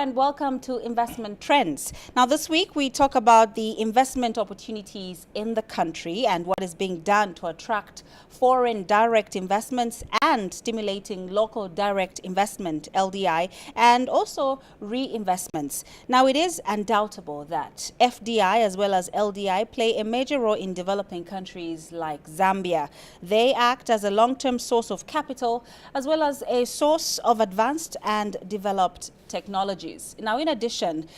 and welcome to Investment Trends. Now, this week we talk about the investment opportunities in the country and what is being done to attract foreign direct investments and stimulating local direct investment, LDI, and also reinvestments. Now, it is undoubtable that FDI as well as LDI play a major role in developing countries like Zambia. They act as a long-term source of capital as well as a source of advanced and developed technologies. Now, in addition,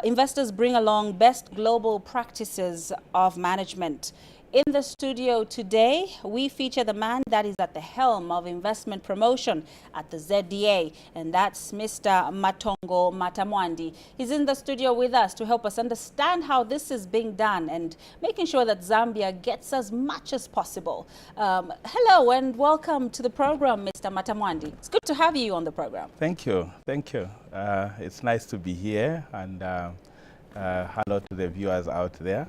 investors bring along best global practices of management. In the studio today, we feature the man that is at the helm of investment promotion at the ZDA, and that's Mr. Matongo Matamwandi. He's in the studio with us to help us understand how this is being done and making sure that Zambia gets as much as possible. Hello and welcome to the program, Mr. Matamwandi. It's good to have you on the program. Thank you. Thank you. It's nice to be here, and hello to the viewers out there.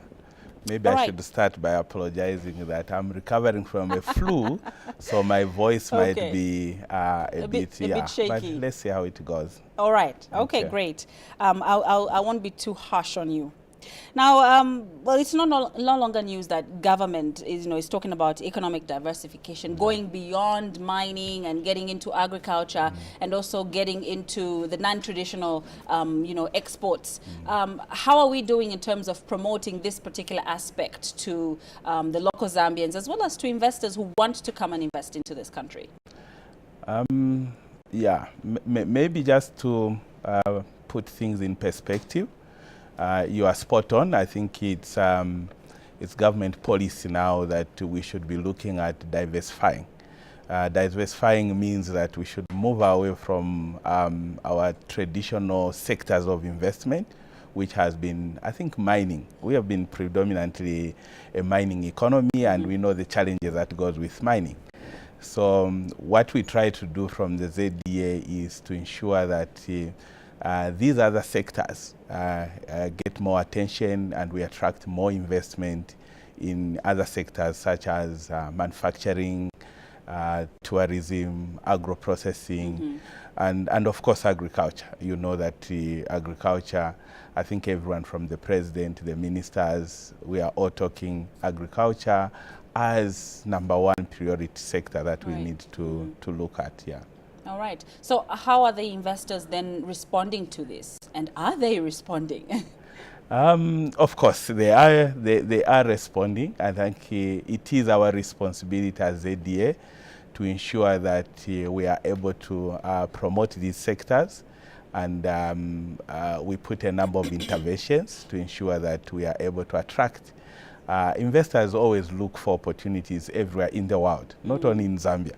Maybe I should start by apologizing that I'm recovering from a flu, so my voice might be a bit shaky. But let's see how it goes. All right. Okay, great. I won't be too harsh on you. Now, well, it's no longer news that government is talking about economic diversification, going beyond mining and getting into agriculture and also getting into the non-traditional, exports. How are we doing in terms of promoting this particular aspect to the local Zambians as well as to investors who want to come and invest into this country? Maybe just to put things in perspective. You are spot on. I think it's government policy now that we should be looking at diversifying. Diversifying means that we should move away from our traditional sectors of investment, which has been, I think, mining. We have been predominantly a mining economy, and we know the challenges that goes with mining. So what we try to do from the ZDA is to ensure that these other sectors get more attention and we attract more investment in other sectors such as manufacturing, tourism, agro-processing, and of course agriculture. You know that agriculture, I think everyone from the president, the ministers, we are all talking agriculture as #1 priority sector that we need to look at. All right. So how are the investors then responding to this? And are they responding? Of course, they are responding. I think it is our responsibility as ZDA to ensure that we are able to promote these sectors. And we put a number of interventions to ensure that we are able to attract. Investors always look for opportunities everywhere in the world, not only in Zambia.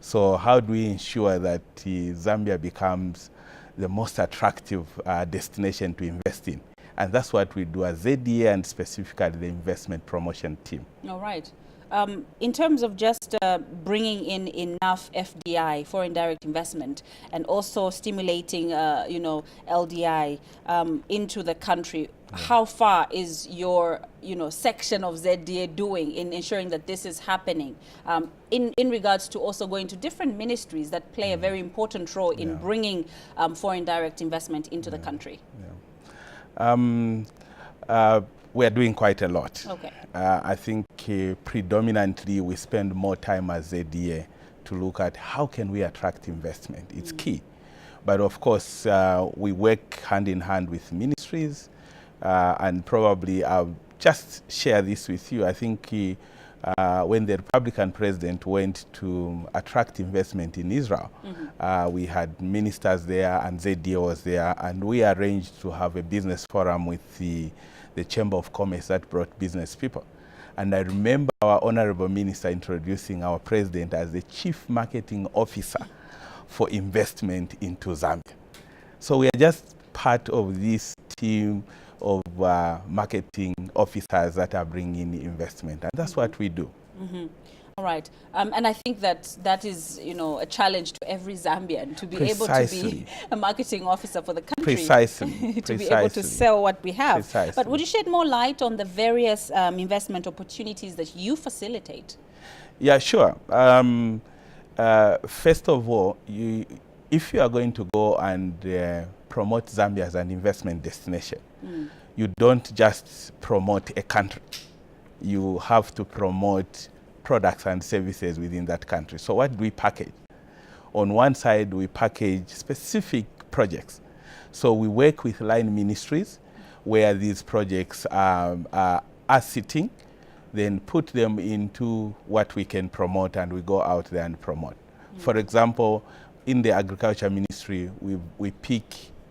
So how do we ensure that Zambia becomes the most attractive destination to invest in? And that's what we do as ZDA and specifically the investment promotion team. All right. In terms of just bringing in enough FDI, foreign direct investment, and also stimulating, LDI into the country, how far is your, section of ZDA doing in ensuring that this is happening in regards to also going to different ministries that play a very important role in bringing foreign direct investment into the country? We are doing quite a lot. Okay. I think predominantly we spend more time as ZDA to look at how can we attract investment. It's key. But of course, we work hand in hand with ministries, and probably I'll just share this with you. I think when the Republican president went to attract investment in Israel, we had ministers there and ZDA was there, and we arranged to have a business forum with the Chamber of Commerce that brought business people. And I remember our honorable minister introducing our president as the chief marketing officer for investment into Zambia. So we are just part of this team of marketing officers that are bringing in investment, and that's what we do. All right. And I think that is, a challenge to every Zambian to be able to be a marketing officer for the country. To be able to sell what we have. But would you shed more light on the various investment opportunities that you facilitate? Yeah, sure. First of all, if you are going to go and promote Zambia as an investment destination, you don't just promote a country. You have to promote products and services within that country. So what do we package? On one side, we package specific projects. So we work with line ministries where these projects are sitting, then put them into what we can promote, and we go out there and promote. For example, in the agriculture ministry, we pick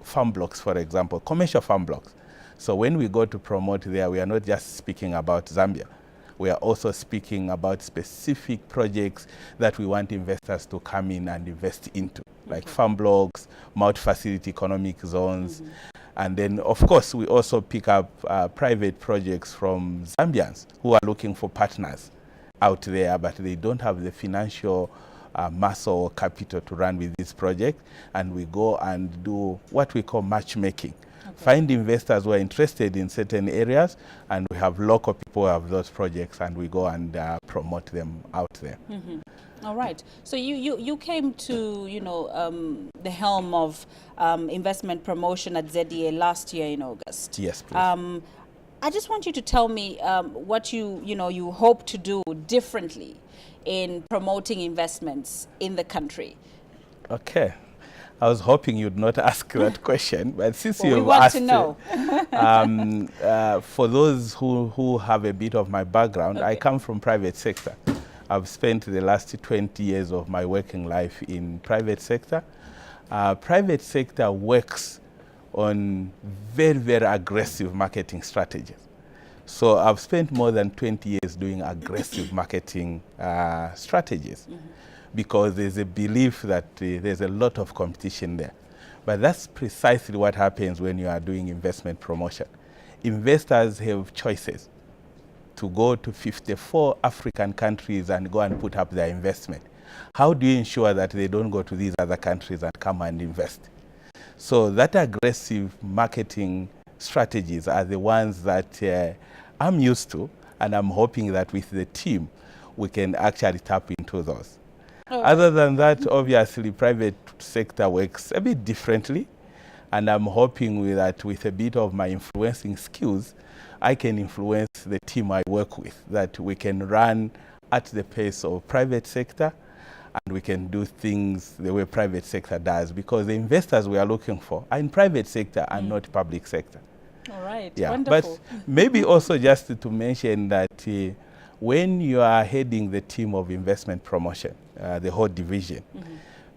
farm blocks, for example, commercial farm blocks. So when we go to promote there, we are not just speaking about Zambia. We are also speaking about specific projects that we want investors to come in and invest into, like farm blocks, multi-facility economic zones. And then, of course, we also pick up private projects from Zambians who are looking for partners out there, but they don't have the financial muscle or capital to run with this project. And we go and do what we call matchmaking. Find investors who are interested in certain areas, and we have local people who have those projects, and we go and promote them out there. All right. So you came to, the helm of investment promotion at ZDA last year in August. Yes, please. I just want you to tell me what you hope to do differently in promoting investments in the country. Okay. I was hoping you'd not ask that question, but since well, you've we want asked to know. for those who have a bit of my background, I come from private sector. I've spent the last 20 years of my working life in private sector. Private sector works on very, very aggressive marketing strategies. So I've spent more than 20 years doing aggressive marketing strategies. Because there's a belief that there's a lot of competition there. But that's precisely what happens when you are doing investment promotion. Investors have choices to go to 54 African countries and go and put up their investment. How do you ensure that they don't go to these other countries and come and invest? So that aggressive marketing strategies are the ones that I'm used to, and I'm hoping that with the team, we can actually tap into those. Other than that, obviously, private sector works a bit differently, and I'm hoping that with a bit of my influencing skills, I can influence the team I work with, that we can run at the pace of private sector, and we can do things the way private sector does, because the investors we are looking for are in private sector and not public sector. All right, yeah. wonderful. But maybe also just to mention that when you are heading the team of investment promotion, the whole division,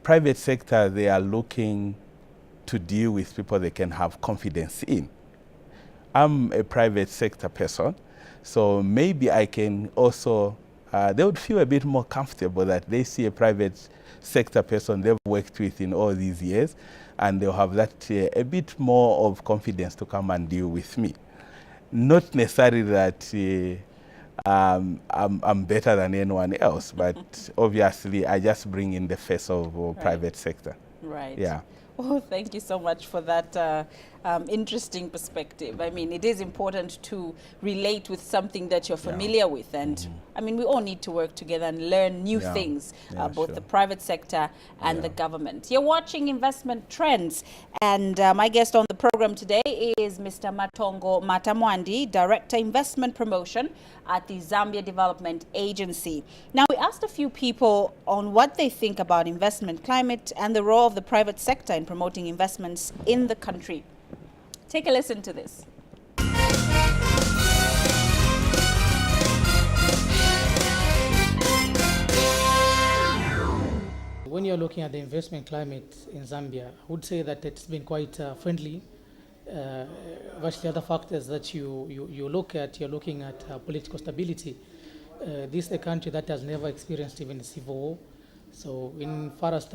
private sector, they are looking to deal with people they can have confidence in. I'm a private sector person, so maybe I can also, they would feel a bit more comfortable that they see a private sector person they've worked with in all these years, and they'll have that a bit more of confidence to come and deal with me. Not necessarily that I'm better than anyone else, but obviously I just bring in the face of private sector. Right. Yeah. Oh, thank you so much for that interesting perspective. I mean, it is important to relate with something that you're familiar with. And I mean, we all need to work together and learn new things, both the private sector and the government. You're watching Investment Trends. And my guest on the program today is Mr. Matongo Matamwandi, Director Investment Promotion at the Zambia Development Agency. Now, we asked a few people on what they think about investment climate and the role of the private sector in promoting investments in the country. Take a listen to this. When you're looking at the investment climate in Zambia, I would say that it's been quite friendly. Actually, other factors that you look at, you're looking at political stability. This is a country that has never experienced even a civil war. So in far as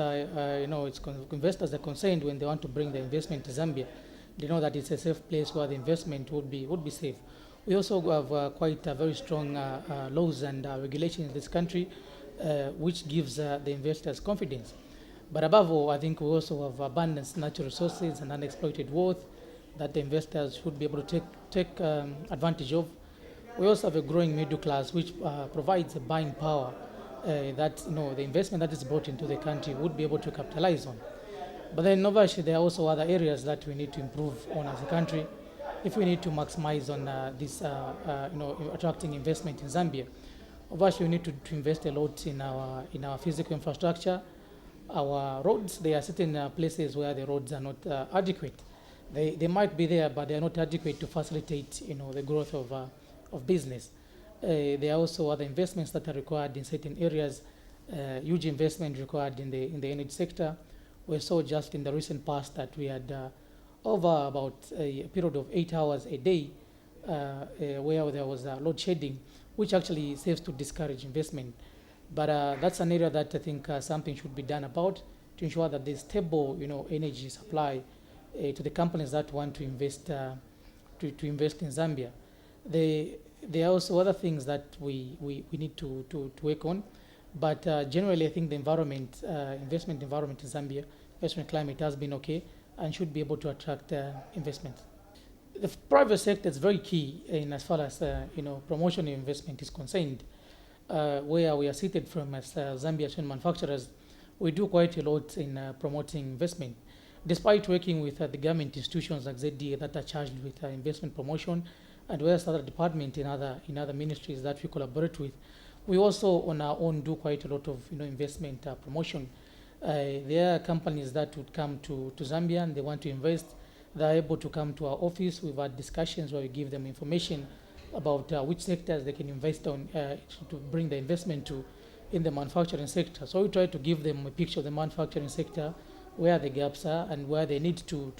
investors are concerned, when they want to bring the investment to Zambia, they know that it's a safe place where the investment would be safe. We also have quite very strong laws and regulations in this country, which gives the investors confidence. But above all, I think we also have abundant natural resources and unexploited wealth that the investors should be able to take advantage of. We also have a growing middle class, which provides a buying power that the investment that is brought into the country would be able to capitalize on. But then obviously there are also other areas that we need to improve on as a country if we need to maximize on this, attracting investment in Zambia. Obviously, we need to invest a lot in our physical infrastructure. Our roads, there are certain places where the roads are not adequate. They might be there, but they are not adequate to facilitate, the growth of business. There are also other investments that are required in certain areas. Huge investment required in the energy sector. We saw just in the recent past that we had over about a period of 8 hours a day where there was load shedding, which actually serves to discourage investment. But that's an area that I think something should be done about to ensure that there's stable, energy supply to the companies that want to invest invest in Zambia. There are also other things that we need to work on. But generally, I think the environment, investment environment in Zambia, investment climate has been okay and should be able to attract investment. The private sector is very key in as far as promotion of investment is concerned. Where we are seated from as Zambia chain manufacturers, we do quite a lot in promoting investment. Despite working with the government institutions like ZDA that are charged with investment promotion, and various other departments in other ministries that we collaborate with, we also on our own do quite a lot of investment promotion. There are companies that would come to Zambia and they want to invest. They're able to come to our office. We've had discussions where we give them information about which sectors they can invest on to bring the investment to in the manufacturing sector. So we try to give them a picture of the manufacturing sector, where the gaps are and where they need to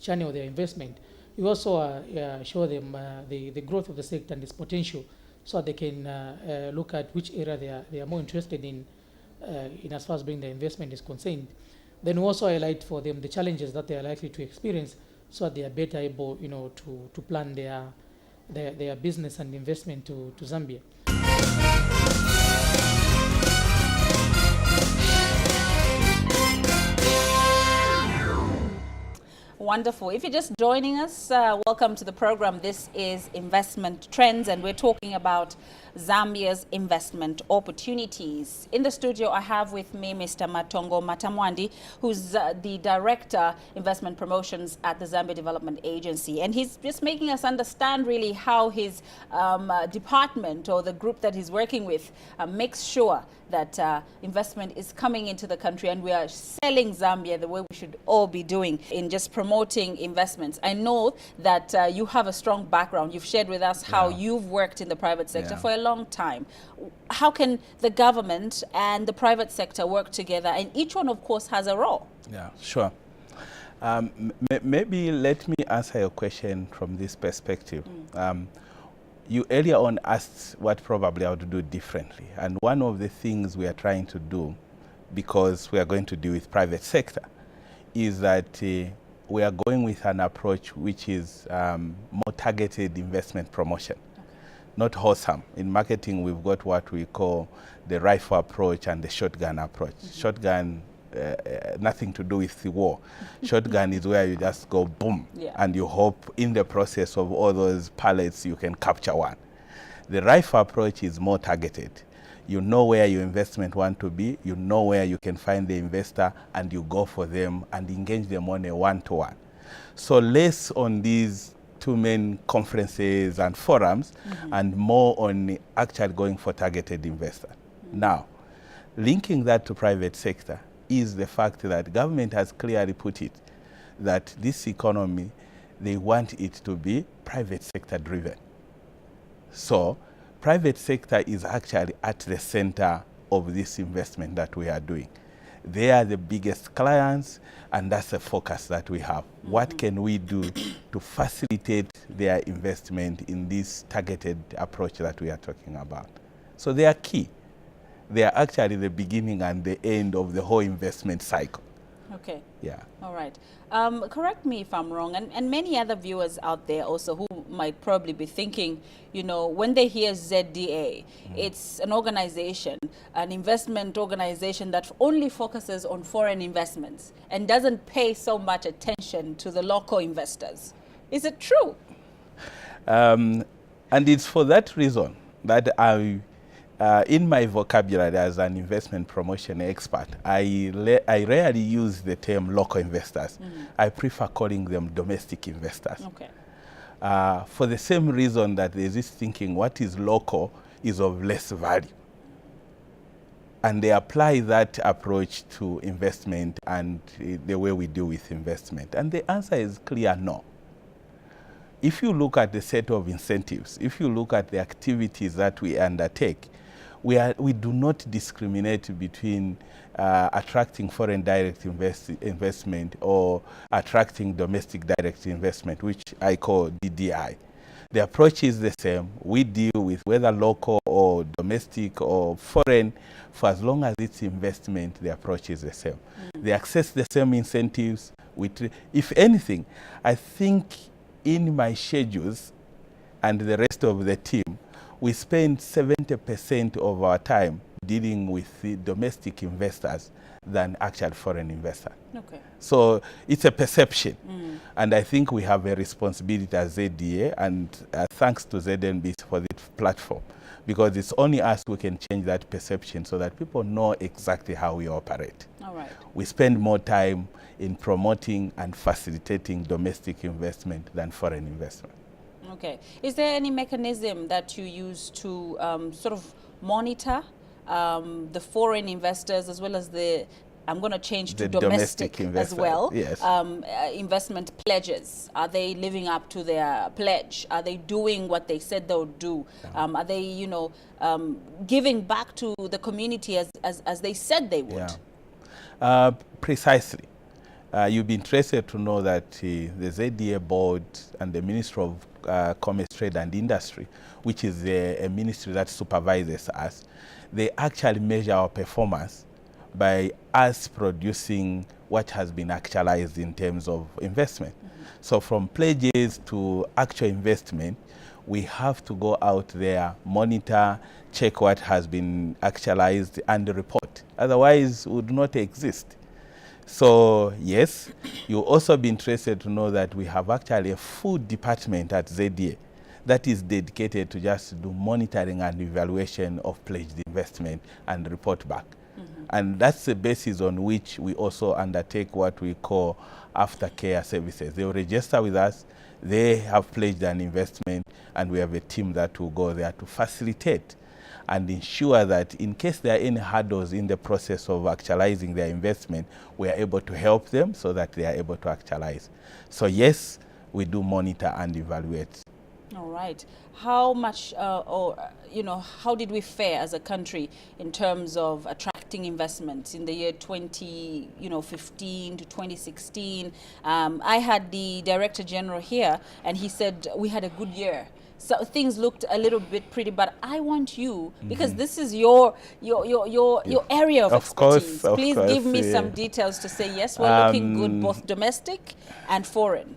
channel their investment. We also show them the growth of the sector and its potential, so they can look at which area they are more interested in as far as bringing the investment is concerned. Then we also highlight for them the challenges that they are likely to experience, so that they are better able to plan their business and investment to Zambia. Wonderful. If you're just joining us, welcome to the program. This is Investment Trends, and we're talking about Zambia's investment opportunities. In the studio, I have with me Mr. Matongo Matamwandi, who's the Director, Investment Promotions at the Zambia Development Agency. And he's just making us understand really how his department or the group that he's working with makes sure that investment is coming into the country, and we are selling Zambia the way we should all be doing in just promoting investments. I know that you have a strong background. You've shared with us how you've worked in the private sector for a long time. How can the government and the private sector work together? And each one, of course, has a role. Yeah, sure. Maybe let me answer your question from this perspective. You earlier on asked what probably I would do differently. And one of the things we are trying to do, because we are going to deal with private sector, is that we are going with an approach which is more targeted investment promotion, not wholesome. In marketing, we've got what we call the rifle approach and the shotgun approach. Shotgun, nothing to do with the war. Shotgun is where you just go boom, and you hope in the process of all those pallets you can capture one. The rifle approach is more targeted. You know where your investment want to be, you know where you can find the investor, and you go for them and engage them on a one-to-one. So less on these two main conferences and forums, and more on actually going for targeted investor. Now, linking that to private sector is the fact that government has clearly put it that this economy, they want it to be private sector driven. So private sector is actually at the center of this investment that we are doing. They are the biggest clients, and that's the focus that we have. What can we do to facilitate their investment in this targeted approach that we are talking about? So they are key. They are actually the beginning and the end of the whole investment cycle. Okay. Yeah. All right. Correct me if I'm wrong, and many other viewers out there also who might probably be thinking, when they hear ZDA, it's an organization, an investment organization that only focuses on foreign investments and doesn't pay so much attention to the local investors. Is it true? And it's for that reason that I in my vocabulary as an investment promotion expert, I rarely use the term local investors. I prefer calling them domestic investors. Okay. For the same reason that there's this thinking, what is local is of less value. And they apply that approach to investment and the way we deal with investment. And the answer is clear, no. If you look at the set of incentives, if you look at the activities that we undertake, we do not discriminate between attracting foreign direct investment or attracting domestic direct investment, which I call DDI. The approach is the same. We deal with whether local or domestic or foreign, for as long as it's investment, the approach is the same. They access the same incentives. If anything, I think in my schedules and the rest of the team, we spend 70% of our time dealing with the domestic investors than actual foreign investors. Okay. So it's a perception. And I think we have a responsibility as ZDA, and thanks to ZNB for this platform, because it's only us who can change that perception so that people know exactly how we operate. All right. We spend more time in promoting and facilitating domestic investment than foreign investment. Okay. Is there any mechanism that you use to sort of monitor the foreign investors as well as the, I'm going to change to The domestic as investor, well, yes. investment pledges? Are they living up to their pledge? Are they doing what they said they'll do? Are they, you know, giving back to the community as they said they would? Yeah. Precisely. You'll be interested to know that the ZDA board and the Ministry of Commerce, Trade and Industry, which is a ministry that supervises us, they actually measure our performance by us producing what has been actualized in terms of investment. So from pledges to actual investment, we have to go out there, monitor, check what has been actualized and report. Otherwise, it would not exist. So yes, you'll also be interested to know that we have actually a full department at ZDA that is dedicated to just do monitoring and evaluation of pledged investment and report back. And that's the basis on which we also undertake what we call aftercare services. They will register with us, they have pledged an investment, and we have a team that will go there to facilitate and ensure that in case there are any hurdles in the process of actualizing their investment, we are able to help them so that they are able to actualize. So yes, we do monitor and evaluate. All right. How much, you know, how did we fare as a country in terms of attracting investments in the year 2015 to 2016? I had the Director General here, and he said we had a good year. So things looked a little bit pretty, but I want you, because this is your area of expertise. Please give me some details to say, yes, we're looking good, both domestic and foreign.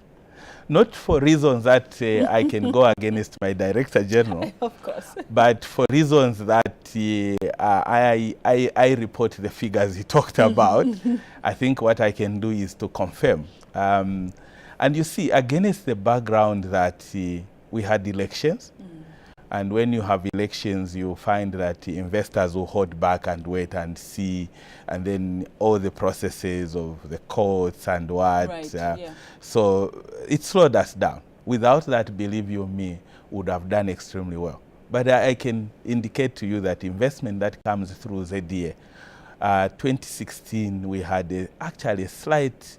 Not for reasons that I can go against my Director General, of course, but for reasons that I report the figures he talked about. I think what I can do is to confirm. And you see, against the background that we had elections, and when you have elections, you find that investors will hold back and wait and see, and then all the processes of the courts and what. Right, yeah. So it slowed us down. Without that, believe you me, would have done extremely well. But I can indicate to you that investment that comes through ZDA, 2016, we had actually a slight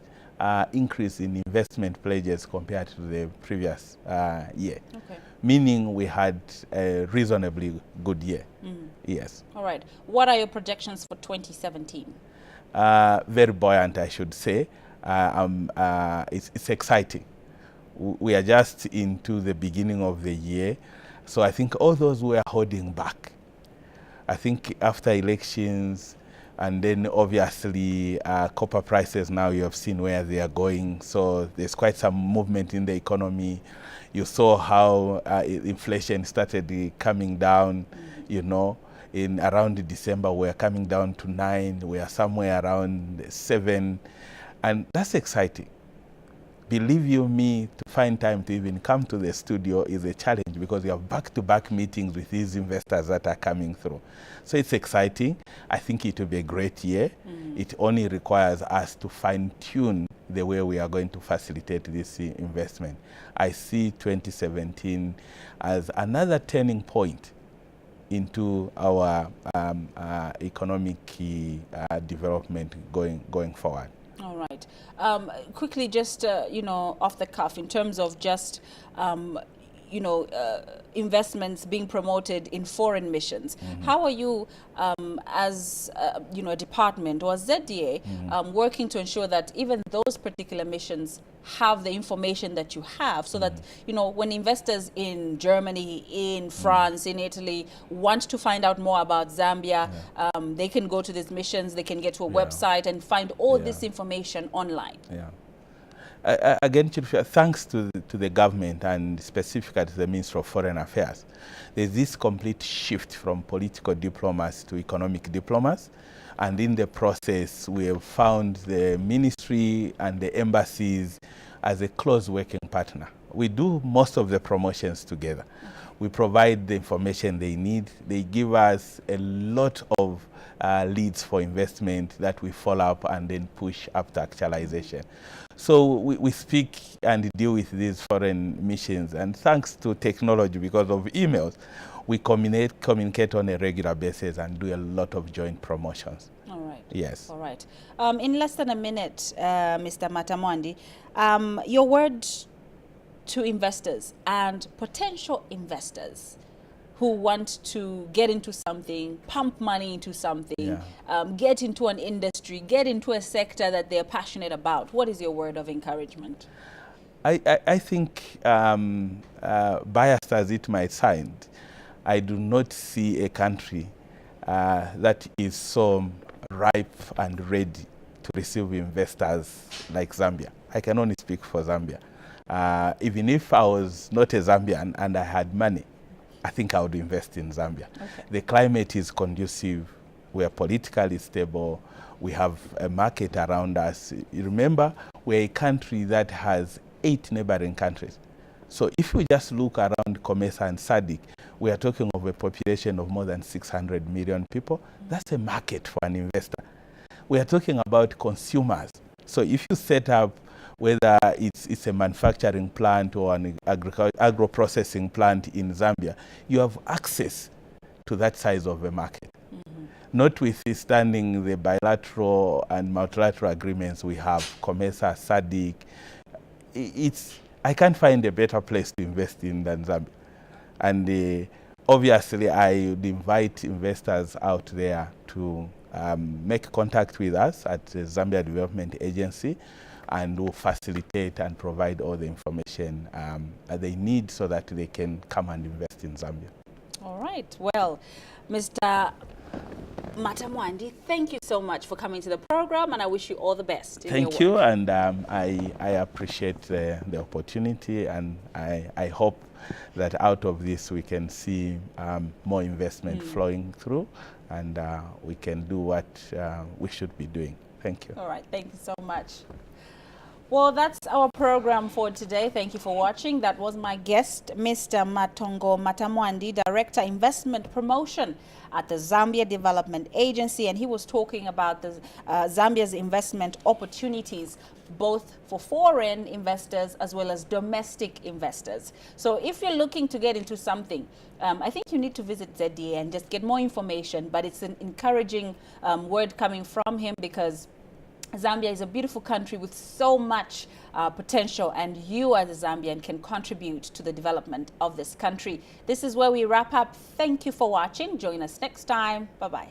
increase in investment pledges compared to the previous year. Okay. Meaning we had a reasonably good year. Yes. All right. What are your projections for 2017? Very buoyant, I should say. It's exciting. We are just into the beginning of the year. So I think all those who are holding back, I think after elections, and then obviously copper prices now you have seen where they are going. So there's quite some movement in the economy. You saw how inflation started coming down, you know, in around December we're coming down to 9, we are somewhere around 7, and that's exciting. believe you me, to find time to even come to the studio is a challenge because you have back-to-back meetings with these investors that are coming through. So it's exciting. I think it will be a great year. It only requires us to fine-tune the way we are going to facilitate this investment. I see 2017 as another turning point into our economic development going forward. All right. Quickly, just, off the cuff, in terms of just, investments being promoted in foreign missions, how are you, as, a department or ZDA, working to ensure that even those particular missions have the information that you have so that, when investors in Germany, in France, in Italy want to find out more about Zambia, they can go to these missions, they can get to a website and find all this information online. Again, Chief, thanks to the government and specifically to the Ministry of Foreign Affairs, there's this complete shift from political diplomats to economic diplomats. And in the process, we have found the ministry and the embassies as a close working partner. We do most of the promotions together. We provide the information they need. They give us a lot of leads for investment that we follow up and then push up to actualization. So we speak and deal with these foreign missions, and thanks to technology, because of emails, we communicate on a regular basis and do a lot of joint promotions. All right. Yes. All right. In less than a minute, Mr. Matamwandi, your word to investors and potential investors who want to get into something, pump money into something, get into an industry, get into a sector that they're passionate about. What is your word of encouragement? I think, biased as it might sound, I do not see a country that is so ripe and ready to receive investors like Zambia. I can only speak for Zambia. Even if I was not a Zambian and I had money, I think I would invest in Zambia. Okay. The climate is conducive. We are politically stable. We have a market around us. You remember, we're a country that has 8 neighboring countries. So if we just look around COMESA and SADC, we are talking of a population of more than 600 million people. That's a market for an investor. We are talking about consumers. So if you set up, whether it's a manufacturing plant or an agro-processing plant in Zambia, you have access to that size of a market. Notwithstanding the bilateral and multilateral agreements we have, COMESA, SADC, I can't find a better place to invest in than Zambia. And obviously, I would invite investors out there to make contact with us at the Zambia Development Agency, and will facilitate and provide all the information they need so that they can come and invest in Zambia. All right. Well, Mr. Matamwandi, thank you so much for coming to the program, and I wish you all the best. Thank you, and I appreciate the opportunity, and I hope that out of this we can see more investment flowing through, and we can do what we should be doing. Thank you. All right. Thank you so much. Well, that's our program for today. Thank you for watching. That was my guest, Mr. Matongo Matamwandi, Director Investment Promotion at the Zambia Development Agency, and he was talking about the Zambia's investment opportunities, both for foreign investors as well as domestic investors. So if you're looking to get into something, I think you need to visit ZDA and just get more information, but it's an encouraging word coming from him, because Zambia is a beautiful country with so much potential, and you as a Zambian can contribute to the development of this country. This is where we wrap up. Thank you for watching. Join us next time. Bye-bye.